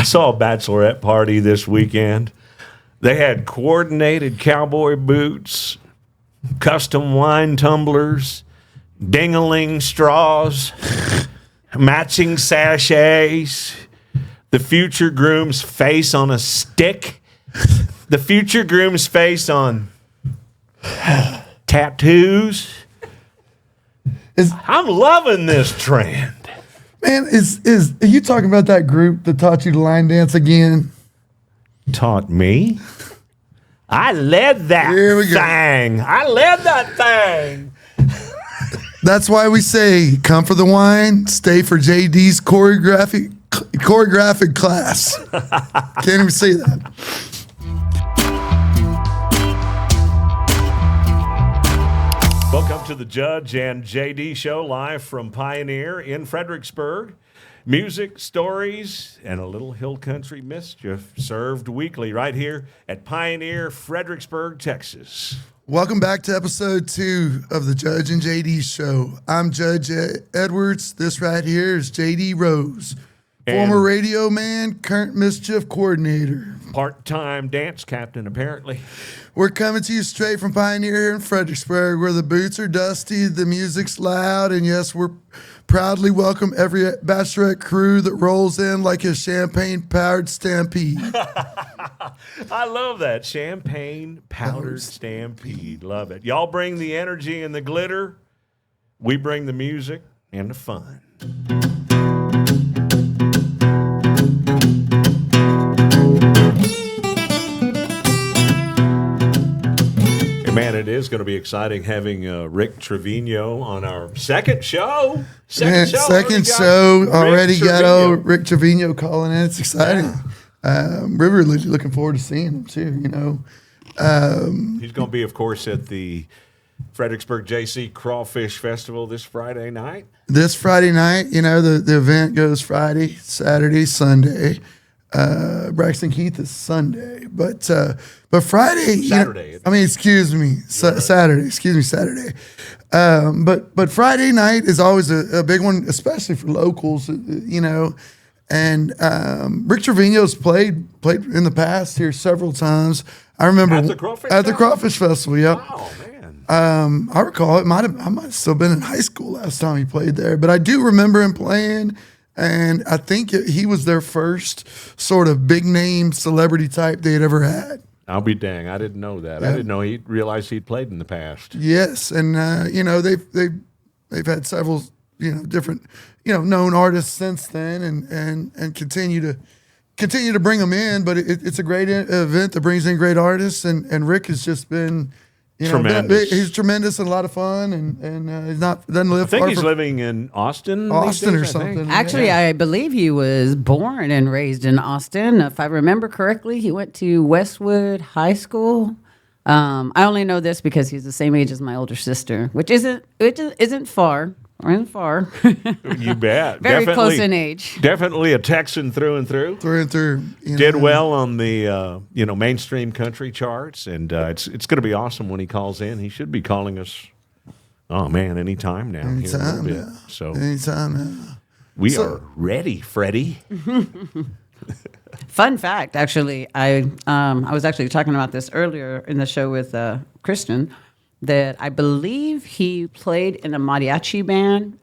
saw a bachelorette party this weekend. They had coordinated cowboy boots, custom wine tumblers, ding-a-ling straws, matching sachets, the future groom's face on a stick, the future groom's face on tattoos. I'm loving this trend. Man, are you talking about that group that taught you to line dance again? Taught me? I led that thing. I led that thing. That's why we say, come for the wine, stay for JD's choreographic class. Can't even say that. Welcome to the Judge and JD Show, live from Pioneer in Fredericksburg. Music, stories, and a little hill country mischief served weekly right here at Pioneer, Fredericksburg, Texas. Welcome back to episode 2 of the Judge and JD Show. I'm Judge Edwards. This right here is JD Rose, former radio man, current mischief coordinator. Part-time dance captain, apparently. We're coming to you straight from Pioneer here in Fredericksburg, where the boots are dusty, the music's loud, and yes, we're proudly welcome every bachelorette crew that rolls in like a champagne-powered stampede. I love that. Champagne-powdered stampede. Love it. Y'all bring the energy and the glitter. We bring the music and the fun. Man, it is going to be exciting having Rick Trevino on our second show. Second show. Already got Rick Trevino calling in. It's exciting. We're really looking forward to seeing him too. You know, he's going to be, of course, at the Fredericksburg JC Crawfish Festival this Friday night. This Friday night, you know, the event goes Friday, Saturday, Sunday. Braxton Keith is Sunday, but Friday, Saturday. Saturday. But Friday night is always a big one, especially for locals, you know. And Rick Trevino's played in the past here several times. I remember at the Crawfish Festival. Yep. Wow, man. I recall I might have still been in high school last time he played there, but I do remember him playing. And I think he was their first sort of big name celebrity type they had ever had. I'll be dang, I didn't know that. Yeah. I didn't know he realized he'd played in the past. Yes, and you know they've had several different known artists since then, and continue to bring them in. But it's a great event that brings in great artists, and Rick has just been. Tremendous. He's tremendous and a lot of fun, and he's doesn't live. I think he's living in Austin or something. Actually, I believe he was born and raised in Austin. If I remember correctly, he went to Westwood High School. I only know this because he's the same age as my older sister, which isn't far. You bet. Very close in age. Definitely a Texan through and through. Did well on the mainstream country charts, and it's going to be awesome when he calls in. He should be calling us. Oh man, anytime now. Anytime now. Anytime now. We are ready, Freddie. Fun fact, actually, I was actually talking about this earlier in the show with Kristen. That I believe he played in a mariachi band,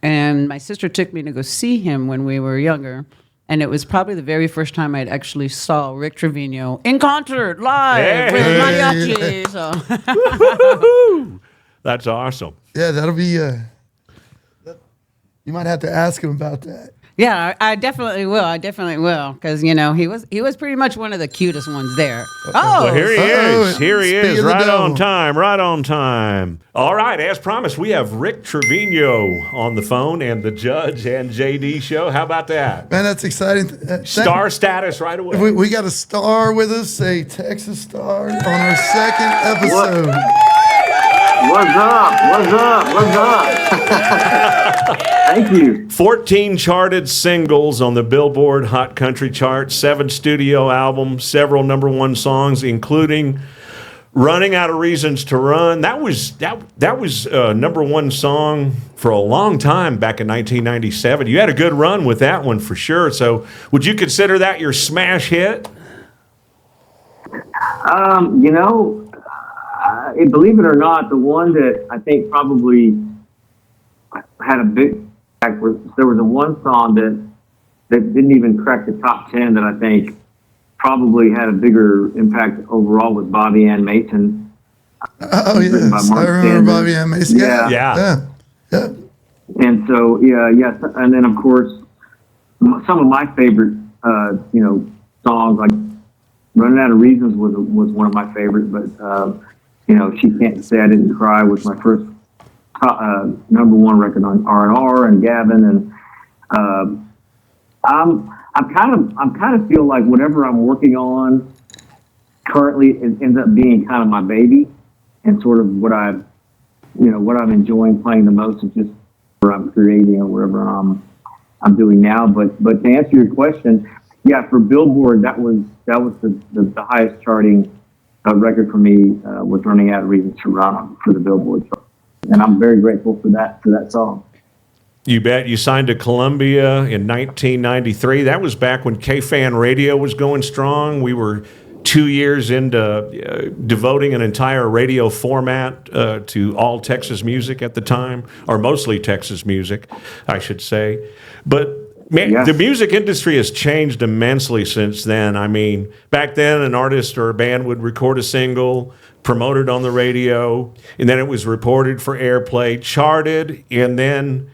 and my sister took me to go see him when we were younger, and it was probably the very first time I'd actually saw Rick Trevino in concert live with mariachi. So. That's awesome. Yeah, that'll be. You might have to ask him about that. Yeah, I definitely will, because he was pretty much one of the cutest ones there. Well, here he is, right on time. All right, as promised, we have Rick Trevino on the phone and the Judge and JD Show. How about that? Man, that's exciting. Star status right away. We got a star with us, a Texas star, on our second episode. What's up? Thank you. 14 charted singles on the Billboard Hot Country chart, 7 studio albums, several number 1 songs, including Running Out of Reasons to Run. That was number one song for a long time back in 1997. You had a good run with that one for sure. So would you consider that your smash hit? You know, believe it or not, the one that I think probably had a big impact was there was a one song that didn't even crack the top 10 that I think probably had a bigger impact overall with Bobby Ann Mason. Oh, written by yes. Mark I remember Sanders. Bobby Ann Mason. Yeah. Yeah. And so, yes. And then, of course, some of my favorite, songs, like Running Out of Reasons was one of my favorite, but, She Can't Say I Didn't Cry was my first number one record on R&R and Gavin. And I'm kind of feel like whatever I'm working on currently it ends up being kind of my baby, and sort of what I'm enjoying playing the most is just where I'm creating or whatever I'm doing now. But to answer your question, yeah, for Billboard, that was the highest charting record for me, was Running Out of Reasons to Run for the Billboard chart, and I'm very grateful for that song. You bet. You signed to Columbia in 1993. That was back when K-Fan Radio was going strong. We were 2 years into devoting an entire radio format to all Texas music at the time, or mostly Texas music, I should say. But man, Yeah. The music industry has changed immensely since then. I mean, back then an artist or a band would record a single, promote it on the radio, and then it was reported for airplay, charted, and then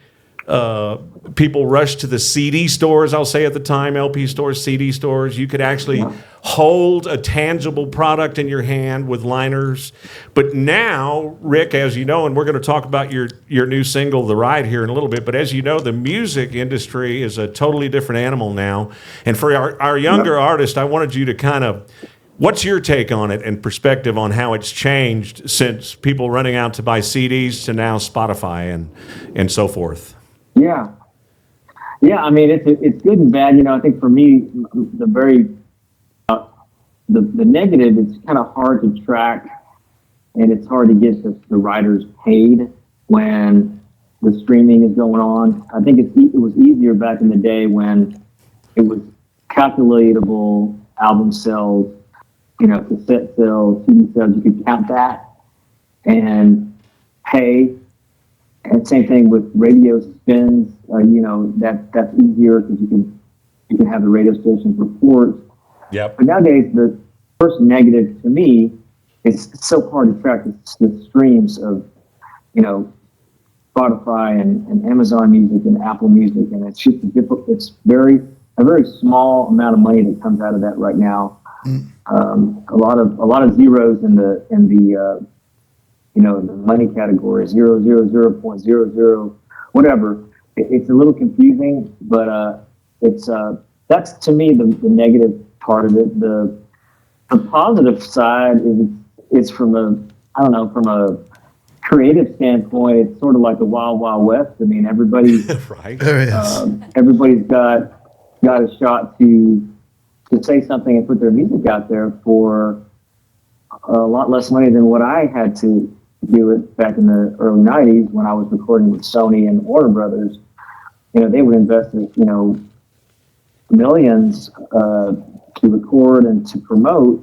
people rushed to the CD stores, I'll say at the time, LP stores, CD stores. You could actually hold a tangible product in your hand with liners. But now, Rick, as you know, and we're going to talk about your new single, The Ride, here in a little bit, but as you know, the music industry is a totally different animal now. And for our younger artists, I wanted you to kind of, what's your take on it and perspective on how it's changed since people running out to buy CDs to now Spotify and so forth? Yeah. I mean, it's good and bad. I think for me, the negative, it's kind of hard to track, and it's hard to get the writers paid when the streaming is going on. I think it was easier back in the day when it was calculatable album sales, cassette sales, CD sales. You could count that and pay. And same thing with radio spins. That's easier because you can have the radio stations report. Yep. But nowadays, the first negative to me is it's so hard to track the streams of, Spotify and Amazon Music and Apple Music, and it's just it's a very small amount of money that comes out of that right now. A lot of zeros in the the money category, 0.00, whatever. It's a little confusing, but that's to me the negative part of it. The positive side is from a creative standpoint, it's sort of like the Wild Wild West. I mean, everybody's Right. There it is. Everybody's got a shot to say something and put their music out there for a lot less money than what I had to do it back in the early 90s when I was recording with Sony and Warner Brothers. They would invest millions to record and to promote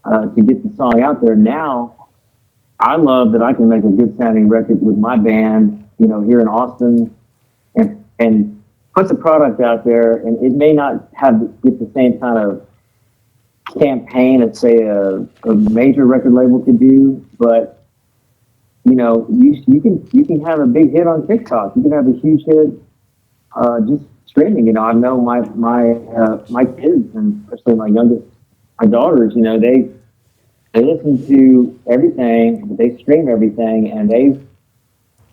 to get the song out there. Now I love that I can make a good sounding record with my band, here in Austin, and put the product out there, and it may not get the same kind of campaign that, say, a major record label could do, but you can have a big hit on TikTok. You can have a huge hit just streaming. I know my kids, and especially my daughters, they listen to everything, they stream everything, and they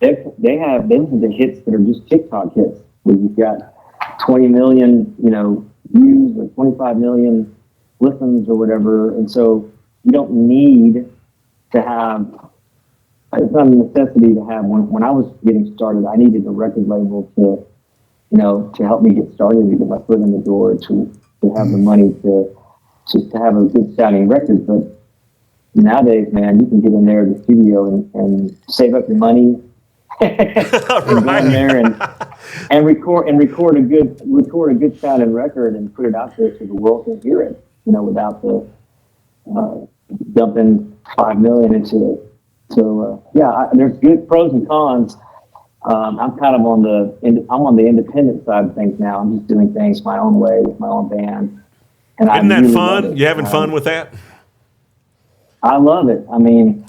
listen to hits that are just TikTok hits. We've got 20 million, views or 25 million listens or whatever. And so you don't need to have, it's not a necessity to have, when I was getting started, I needed a record label to help me get started, to get my foot in the door, to have the money to have a good sounding record. But nowadays, man, you can get in there at the studio and save up your money and go in there and record a good sounding record and put it out there so the world can hear it, without the dumping $5 million into it. So there's good pros and cons. I'm kind of on the independent side of things now. I'm just doing things my own way with my own band. And Isn't that fun? You having fun with that? I love it. I mean,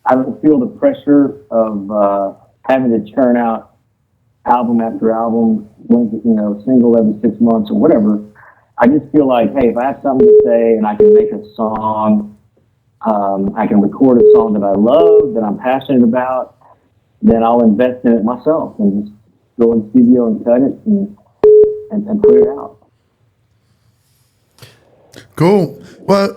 I don't feel the pressure of having to churn out album after album, single every 6 months or whatever. I just feel like, hey, if I have something to say and I can make a song, I can record a song that I love, that I'm passionate about, then I'll invest in it myself and just go in the studio and cut it and put it out. Cool. Well,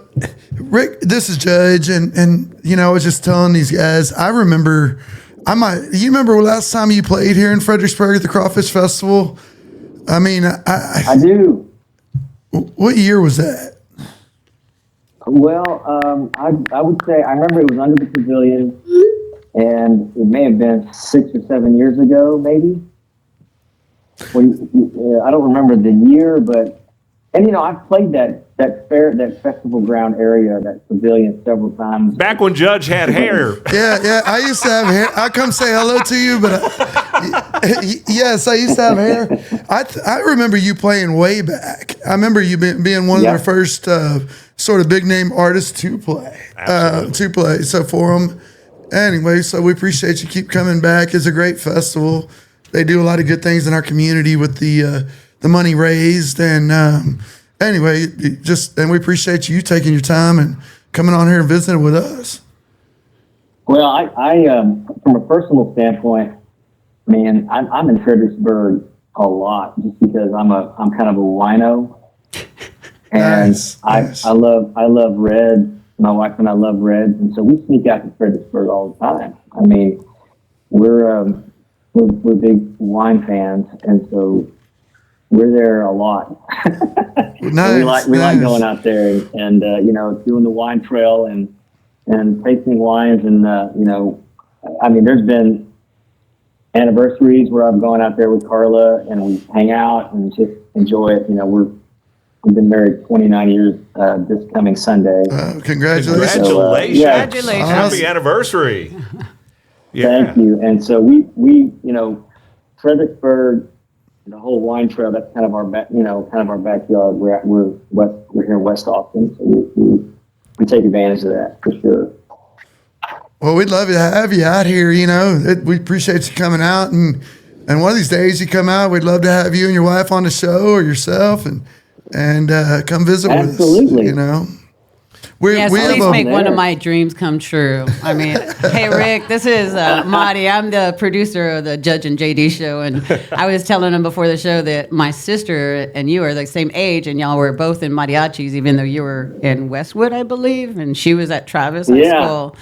Rick, this is Judge, and I was just telling these guys, I remember, you remember last time you played here in Fredericksburg at the Crawfish Festival? I mean, I do. What year was that? Well, I would say, I remember it was under the pavilion, and it may have been 6 or 7 years ago, maybe. Well, I don't remember the year, but, and I've played that festival ground area, that pavilion, several times. Back when Judge had hair. Yeah, I used to have hair. I come say hello to you, but yes, I used to have hair. I remember you playing way back. I remember you being one of the first sort of big name artists to play. So for them, anyway, so we appreciate you keep coming back. It's a great festival. They do a lot of good things in our community with the money raised, and anyway, and we appreciate you taking your time and coming on here and visiting with us. Well, I from a personal standpoint, man, I'm in Fredericksburg a lot just because I'm kind of a wino, and nice. I love Reds. My wife and I love Reds, and so we sneak out to Fredericksburg all the time. I mean, we're big wine fans, and so we're there a lot. Nice, we like going out there and doing the wine trail and tasting wines, and I mean, there's been anniversaries where I've gone out there with Carla and we hang out and just enjoy it. We've been married 29 years this coming Sunday. Congratulations! Congratulations! Happy anniversary! Thank you. And so we Fredericksburg, the whole wine trail, that's kind of our backyard. We're here in West Austin, so we take advantage of that for sure. Well, we'd love to have you out here. We appreciate you coming out, and one of these days you come out, we'd love to have you and your wife on the show, or yourself, and come visit Absolutely. with us. Please make one of my dreams come true. I mean, hey, Rick, this is Marty. I'm the producer of the Judge and JD show, and I was telling him before the show that my sister and you are the same age, and y'all were both in mariachis, even though you were in Westwood, I believe, and she was at Travis High School.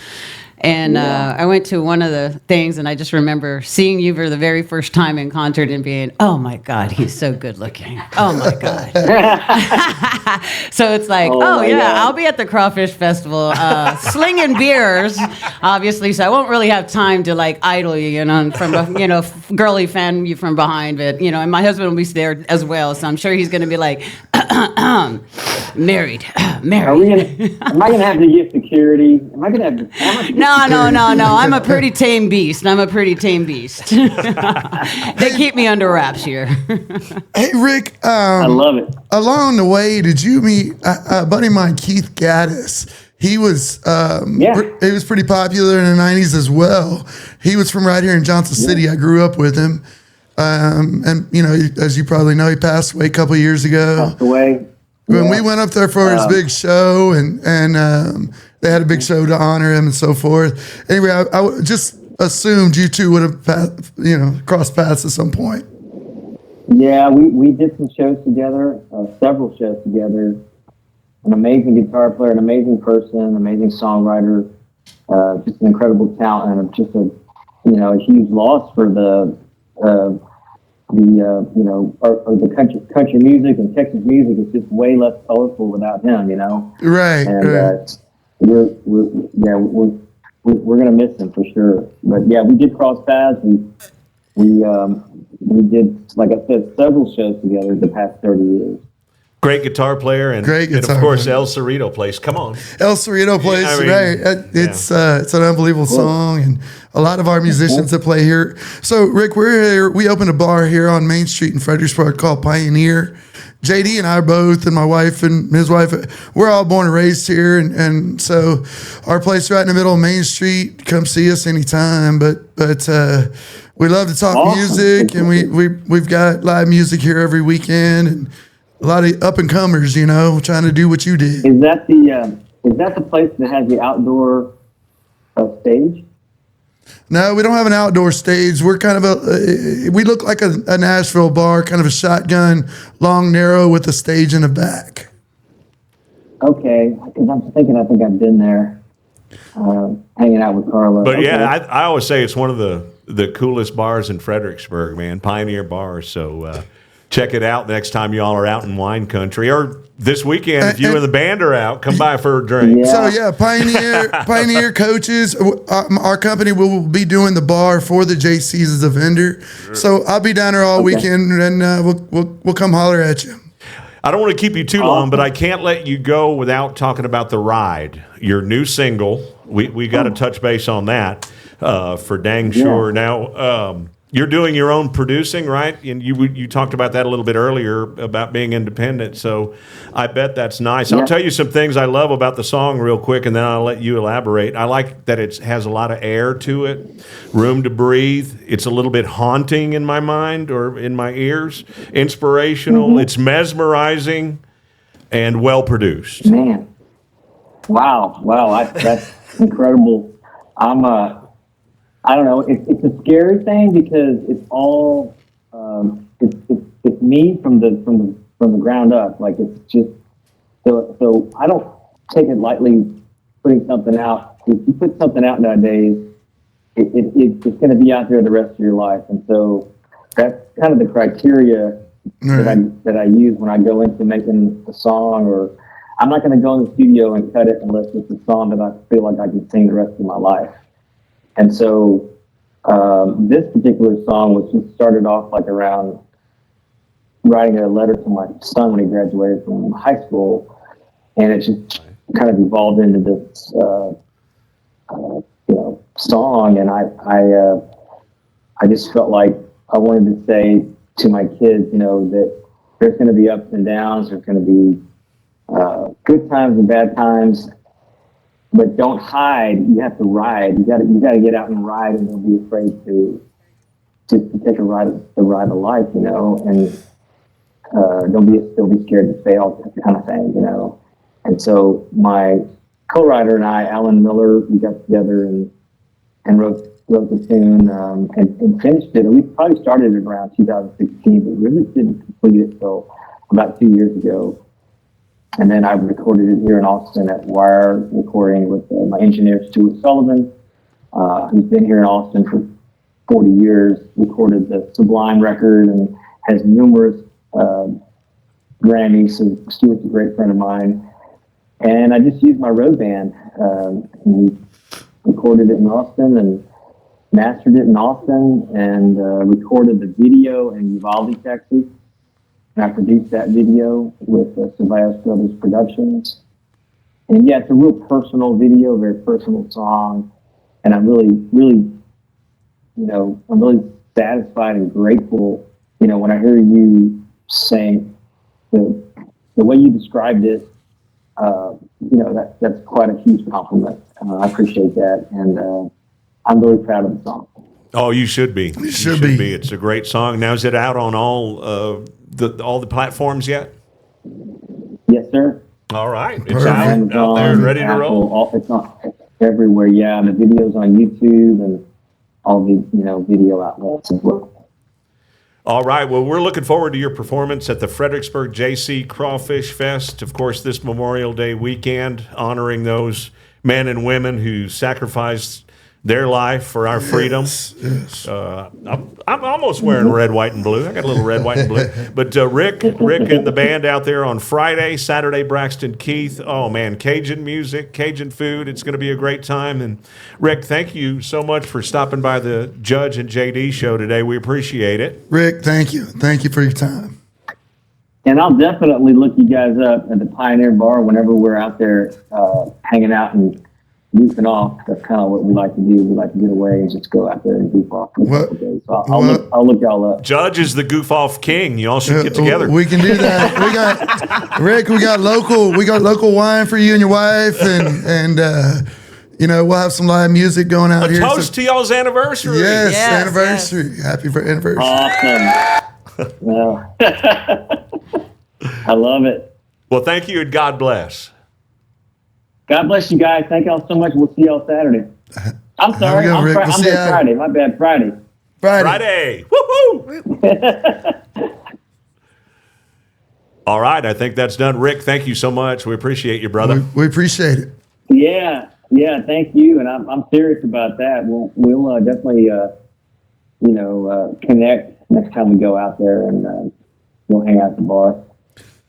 And I went to one of the things, and I just remember seeing you for the very first time in concert and being, oh my God, he's so good looking. Oh my God. So it's like, God. I'll be at the Crawfish Festival, slinging beers, obviously. So I won't really have time to idle you, from girly fan you from behind. But, and my husband will be there as well. So I'm sure he's going to be like, married. Am I going to have to get security? Am I going to have to? No. I'm a pretty tame beast. They keep me under wraps here. Hey, Rick. I love it. Along the way, did you meet a buddy of mine, Keith Gaddis? He was he was pretty popular in the 90s as well. He was from right here in Johnson City. I grew up with him. And, as you probably know, he passed away a couple of years ago. Passed away. When we went up there for his big show, and they had a big show to honor him and so forth. Anyway, I just assumed you two would have, crossed paths at some point. Yeah, we did some shows together, several shows together. An amazing guitar player, an amazing person, an amazing songwriter, just an incredible talent, and just a huge loss for the country music and Texas music is just way less colorful without him, Right. And we're gonna miss him for sure. But yeah, we did cross paths. We did, like I said, several shows together the past 30 years. Great guitar player, and of course El Cerrito plays. Come on, El Cerrito plays, right? It's an unbelievable song, and a lot of our musicians that play here. So, Rick, we're here. We opened a bar here on Main Street in Fredericksburg called Pioneer. JD and I are both, and my wife and his wife, we're all born and raised here, and so our place right in the middle of Main Street. Come see us anytime, but we love to talk music, and we've got live music here every weekend, and a lot of up and comers, trying to do what you did. Is that the place that has the outdoor stage? No, we don't have an outdoor stage. We're kind of we look like a Nashville bar, kind of a shotgun, long, narrow with a stage in the back. Okay, because I think I've been there, hanging out with Carla. But yeah, I always say it's one of the coolest bars in Fredericksburg, man. Pioneer Bars. So check it out next time y'all are out in wine country, or this weekend if you and the band are out, come by for a drink. Yeah. So Pioneer Coaches, our company will be doing the bar for the JCs as a vendor. Sure. So I'll be down there all weekend, and we'll come holler at you. I don't want to keep you too long, but I can't let you go without talking about The Ride, your new single. We got to touch base on that for dang sure. Now, you're doing your own producing, right? And you talked about that a little bit earlier about being independent. So I bet that's nice. I'll tell you some things I love about the song real quick, and then I'll let you elaborate. I like that it has a lot of air to it, room to breathe. It's a little bit haunting in my mind or in my ears. Inspirational. It's mesmerizing and well produced. Man, wow, that's incredible. I don't know. It's a scary thing because it's all it's me from the ground up. Like it's just so I don't take it lightly putting something out. If you put something out nowadays, it's going to be out there the rest of your life, and so that's kind of the criteria that I use when I go into making a song. Or I'm not going to go in the studio and cut it unless it's a song that I feel like I can sing the rest of my life. And so this particular song was just started off like around writing a letter to my son when he graduated from high school, and it just kind of evolved into this song. And I just felt like I wanted to say to my kids, that there's going to be ups and downs, there's going to be good times and bad times. But don't hide. You have to ride. You got to get out and ride, and don't be afraid to take the ride of life, and don't be scared to fail, kind of thing, And so my co-writer and I, Alan Miller, we got together and wrote the tune and finished it. And we probably started it around 2016, but really didn't complete it till about 2 years ago. And then I recorded it here in Austin at Wire Recording with my engineer, Stuart Sullivan, who's been here in Austin for 40 years, recorded the Sublime record and has numerous Grammys. So Stuart's a great friend of mine. And I just used my road band. We recorded it in Austin and mastered it in Austin and recorded the video in Uvalde, Texas. And I produced that video with Ceballos Brothers Productions. And yeah, it's a real personal video, very personal song. And I'm really, really, I'm really satisfied and grateful, when I hear you saying the way you described it, that's quite a huge compliment. I appreciate that. And I'm really proud of the song. Oh, you should be. You should be. It's a great song. Now, is it out on all the platforms yet? Yes, sir. All right. It's out there and ready to roll. It's not everywhere. Yeah, and the video's on YouTube and all the video outlets as well. All right. Well, we're looking forward to your performance at the Fredericksburg JC Crawfish Fest. Of course, this Memorial Day weekend, honoring those men and women who sacrificed their life for our freedom. Yes. I'm almost wearing red, white, and blue. I got a little red, white, and blue. But Rick and the band out there on Friday, Saturday, Braxton Keith. Oh, man, Cajun music, Cajun food. It's going to be a great time. And, Rick, thank you so much for stopping by the Judge and JD show today. We appreciate it. Rick, thank you. Thank you for your time. And I'll definitely look you guys up at the Pioneer Bar whenever we're out there hanging out and goofing off. That's kind of what we like to do. We like to get away and just go out there and goof off for a couple days. So I'll look y'all up. Judge is the goof off king. You all should get together. We can do that. Rick, we got local wine for you and your wife, and we'll have some live music going out here. Toast to y'all's anniversary. Yes, anniversary. Yes. Happy anniversary. Awesome. Well, I love it. Well, thank you and God bless. God bless you guys. Thank y'all so much. We'll see y'all Saturday. I'm sorry. Go, Rick. I'm there Friday. My bad. Friday. Woo-hoo! All right. I think that's done. Rick, thank you so much. We appreciate you, brother. We appreciate it. Yeah. Thank you. And I'm serious about that. We'll definitely, connect next time we go out there, and we'll hang out at the bar.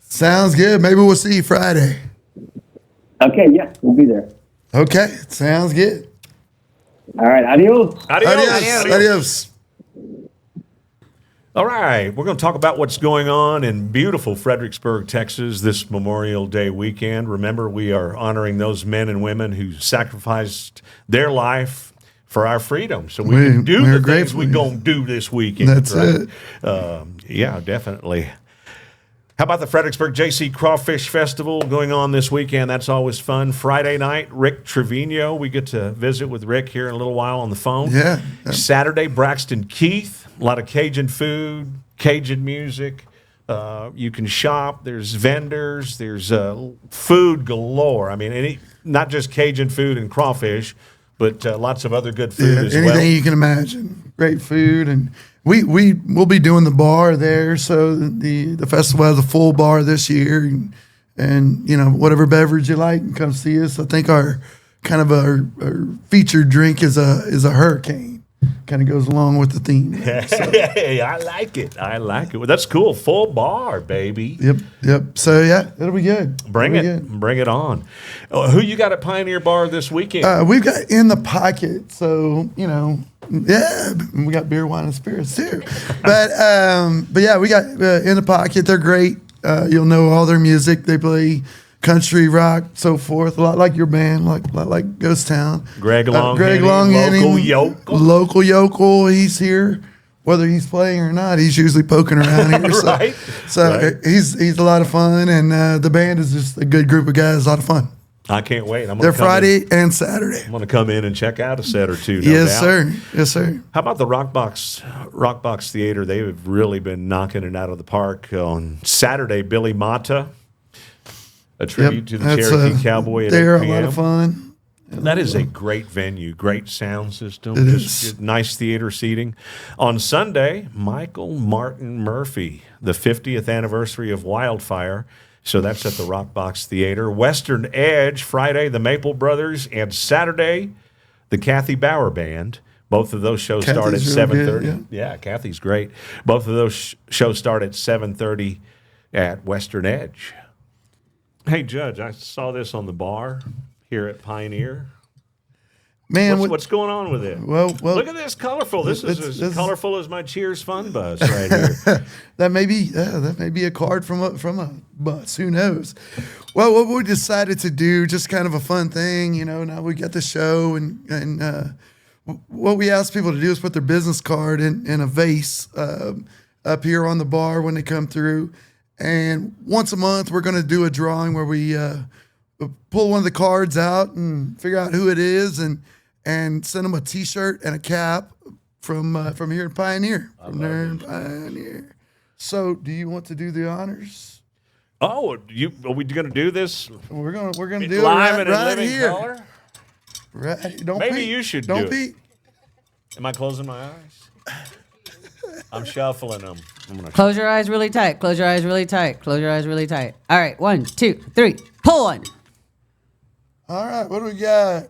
Sounds good. Maybe we'll see you Friday. Okay, yeah, we'll be there. Okay, sounds good. All right, adios. Adios. All right, we're going to talk about what's going on in beautiful Fredericksburg, Texas this Memorial Day weekend. Remember, we are honoring those men and women who sacrificed their life for our freedom, so we can do the things we're going to do this weekend. That's it. Yeah, definitely. How about the Fredericksburg JC Crawfish Festival going on this weekend? That's always fun. Friday night, Rick Trevino. We get to visit with Rick here in a little while on the phone. Yeah. Saturday, Braxton Keith. A lot of Cajun food, Cajun music. You can shop. There's vendors. There's food galore. I mean, not just Cajun food and crawfish, but lots of other good food as well. Anything you can imagine. Great food. And we'll be doing the bar there. So the festival has a full bar this year. And whatever beverage you like, come see us. I think our featured drink is a hurricane. Kind of goes along with the theme. Hey, I like it. Well, that's cool. Full bar, baby. Yep. So yeah, it'll be good. Bring it on. Who you got at Pioneer Bar this weekend? We've got In the Pocket. So yeah, we got beer, wine, and spirits too. But yeah, we got In the Pocket. They're great. You'll know all their music. They play country, rock, so forth. A lot like your band, like Ghost Town. Greg Longhenning, local yokel. He's here, whether he's playing or not. He's usually poking around here. Right. So he's a lot of fun, and the band is just a good group of guys. A lot of fun. I can't wait. They're Friday and Saturday. I'm going to come in and check out a set or two. Yes, sir. How about the Rockbox Theater? They have really been knocking it out of the park. On Saturday, Billy Mata, a tribute to the Cherokee Cowboy at 8 p.m. They're a lot of fun. That is a great venue, great sound system, It just is. nice theater seating. On Sunday, Michael Martin Murphy, the 50th anniversary of Wildfire. So that's at the Rockbox Theater. Western Edge, Friday, the Maple Brothers, and Saturday, the Kathy Bauer Band. Both of those shows start at Kathy's real 7:30. good, Yeah, Kathy's great. Both of those shows start at 7:30 at Western Edge. Hey, Judge, I saw this on the bar here at Pioneer. Man, What's going on with it? Well, Look at this colorful. This is as it's- colorful as my Cheers Fun Bus right here. that may be a card from a bus. Who knows? Well, what we decided to do, just kind of a fun thing, now we got the show, and what we asked people to do is put their business card in a vase up here on the bar when they come through. And once a month, we're going to do a drawing where we pull one of the cards out and figure out who it is, and send them a T-shirt and a cap from here in Pioneer. Pioneer. So, do you want to do the honors? Oh, are we going to do this We're gonna do live it and in right living here. color? Right. Don't Maybe peek. you should Don't do it. peek. Am I closing my eyes? I'm shuffling them. Close your eyes really tight. Close your eyes really tight. Close your eyes really tight. All right, 1, 2, 3. Pull one. All right. What do we got?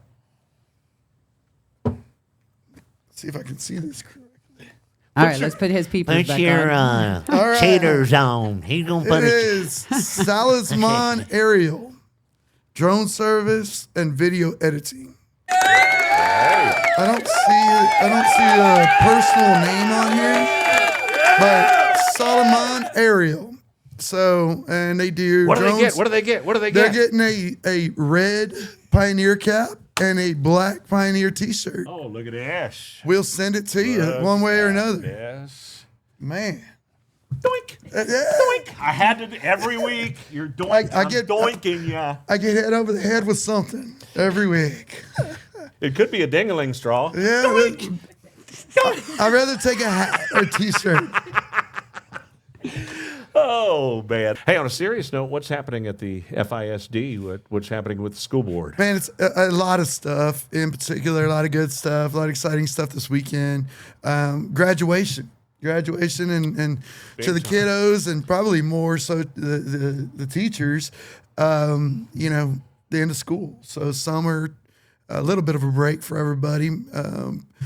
See if I can see this correctly. All right, let's put his people Put back your on. cheaters on. He's gonna It put is Talisman Aerial, drone service and video editing. I don't see a personal name on here, but Solomon Aerial. So, and they do What do drones. they get? What do they get? What do they They're get? getting a red Pioneer cap and a black Pioneer T-shirt. Oh, look at this. We'll send it to you one way or another. Yes. Man. Doink. Yeah. Doink. I had to every week. You're doink. I I'm get- doinking ya. I get hit over the head with something every week. It could be a dingling straw. Yeah. Doink. I'd rather take a hat or T-shirt. Oh, man. Hey, on a serious note, what's happening at the FISD? What's happening with the school board? Man, it's a lot of stuff. In particular, a lot of good stuff, a lot of exciting stuff this weekend. Graduation, and to the kiddos, and probably more so the teachers. The end of school, so summer, a little bit of a break for everybody.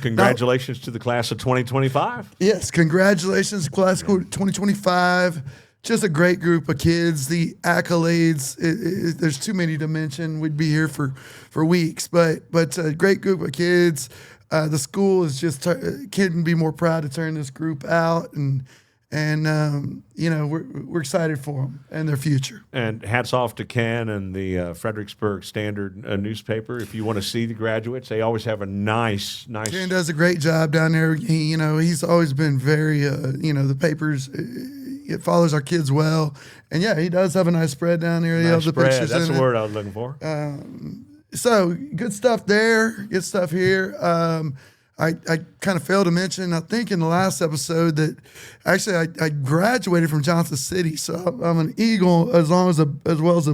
Congratulations to the class of 2025. Yes, congratulations, class of 2025. Just a great group of kids. The accolades, there's too many to mention. We'd be here for weeks, but a great group of kids. The school is just couldn't be more proud to turn this group out, and we're excited for them and their future. And hats off to Ken and the Fredericksburg Standard newspaper. If you want to see the graduates, they always have a nice. Ken does a great job down there. He's always been very, the papers. It follows our kids well, and yeah, he does have a nice spread down there. He has the spread. pictures That's in the it. word I was looking for. So good stuff there. Good stuff here. I kind of failed to mention, I think in the last episode, that actually I graduated from Johnson City, so I'm an Eagle as well as a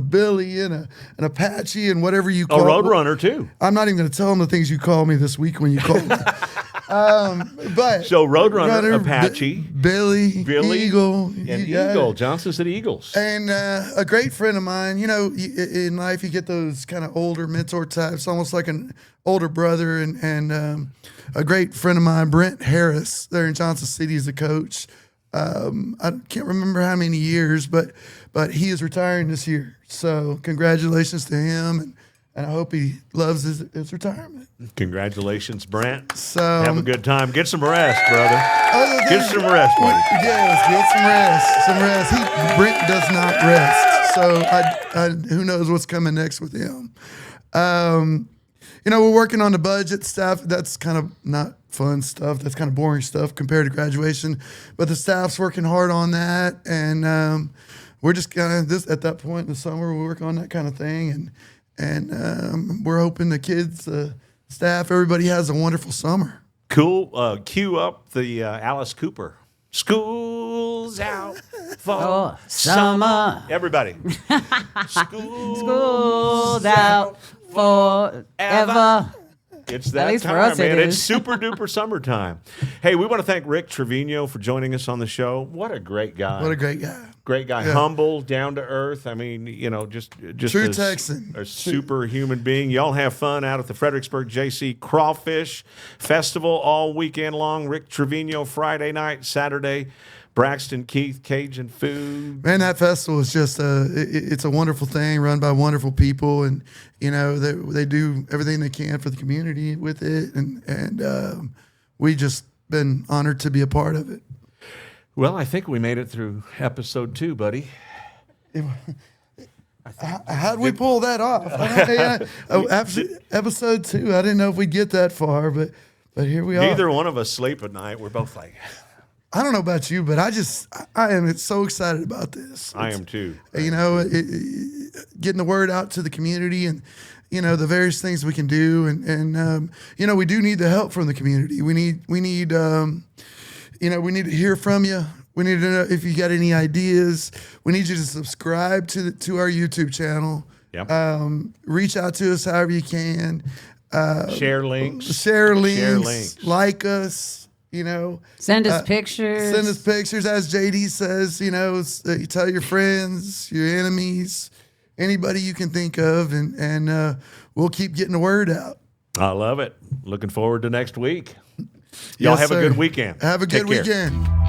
Billy and an Apache and whatever you A call Roadrunner too. I'm not even going to tell them the things you called me this week when you called me. But So Roadrunner, Apache, Billy, Eagle, and you got Eagle, it. Johnson City Eagles. And a great friend of mine, in life you get those kind of older mentor types, almost like an older brother, and a great friend of mine, Brent Harris, there in Johnson City as a coach. I can't remember how many years, but he is retiring this year. So congratulations to him, and I hope he loves his retirement. Congratulations, Brent. So Have a good time. Get some rest, brother. other Get than- some rest, buddy. Yes, get some rest. Brent does not rest. So who knows what's coming next with him. We're working on the budget stuff. That's kind of not fun stuff. That's kind of boring stuff compared to graduation. But the staff's working hard on that, and we're just kind of at that point in the summer. We work on that kind of thing, and we're hoping the kids, staff, everybody has a wonderful summer. Cool. Cue up the Alice Cooper. School's out for summer. Everybody. School's out forever. It's that least for time, us it man. It's is. super duper summertime. Hey, we want to thank Rick Trevino for joining us on the show. What a great guy. What a great guy. Great guy. Yeah. Humble, down to earth. I mean, just True a, Texan. a super human being. Y'all have fun out at the Fredericksburg JC Crawfish Festival all weekend long. Rick Trevino Friday night, Saturday. Braxton Keith, Cajun food. Man, that festival is just it's a wonderful thing run by wonderful people, and they do everything they can for the community with it, and we just been honored to be a part of it. Well, I think we made it through episode 2, buddy. How'd we pull that off? Episode 2, I didn't know if we'd get that far, but here we are. Neither one of us sleep at night. We're both like, I don't know about you, but I am so excited about this. I am too. Getting the word out to the community, and the various things we can do, and we do need the help from the community. We need to hear from you. We need to know if you got any ideas. We need you to subscribe to our YouTube channel. Yep. Reach out to us however you can. Share links. Share links. Like us. Send us pictures. Send us pictures, as JD says. You tell your friends, your enemies, anybody you can think of, and we'll keep getting the word out. I love it. Looking forward to next week. Y'all Yes, have sir. a good weekend. Have a Take good care. weekend.